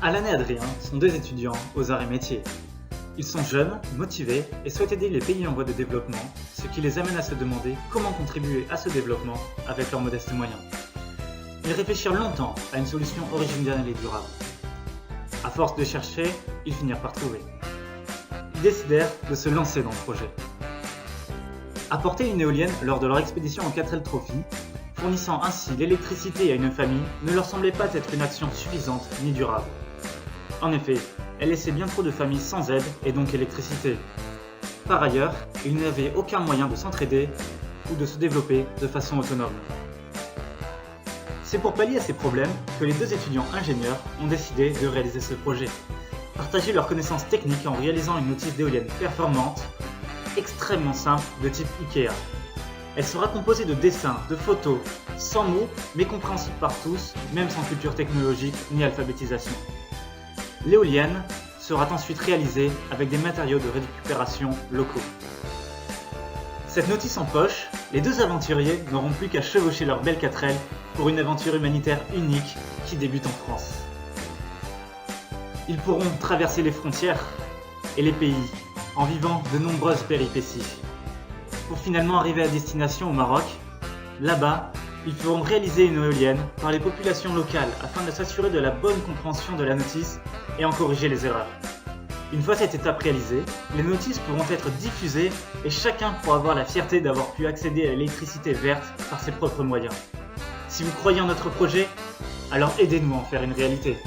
Alan et Adrien sont deux étudiants aux arts et métiers. Ils sont jeunes, motivés et souhaitent aider les pays en voie de développement, ce qui les amène à se demander comment contribuer à ce développement avec leurs modestes moyens. Ils réfléchirent longtemps à une solution originale et durable. À force de chercher, ils finirent par trouver. Ils décidèrent de se lancer dans le projet. Apporter une éolienne lors de leur expédition en 4L Trophy, fournissant ainsi l'électricité à une famille, ne leur semblait pas être une action suffisante ni durable. En effet, elle laissait bien trop de familles sans aide et donc électricité. Par ailleurs, ils n'avaient aucun moyen de s'entraider ou de se développer de façon autonome. C'est pour pallier à ces problèmes que les deux étudiants ingénieurs ont décidé de réaliser ce projet. Partager leurs connaissances techniques en réalisant une notice d'éolienne performante, extrêmement simple de type IKEA. Elle sera composée de dessins, de photos, sans mots, mais compréhensible par tous, même sans culture technologique ni alphabétisation. L'éolienne sera ensuite réalisée avec des matériaux de récupération locaux. Cette notice en poche, les deux aventuriers n'auront plus qu'à chevaucher leur belle 4L pour une aventure humanitaire unique qui débute en France. Ils pourront traverser les frontières et les pays en vivant de nombreuses péripéties, pour finalement arriver à destination au Maroc. Là-bas, ils feront réaliser une éolienne par les populations locales afin de s'assurer de la bonne compréhension de la notice et en corriger les erreurs. Une fois cette étape réalisée, les notices pourront être diffusées et chacun pourra avoir la fierté d'avoir pu accéder à l'électricité verte par ses propres moyens. Si vous croyez en notre projet, alors aidez-nous à en faire une réalité.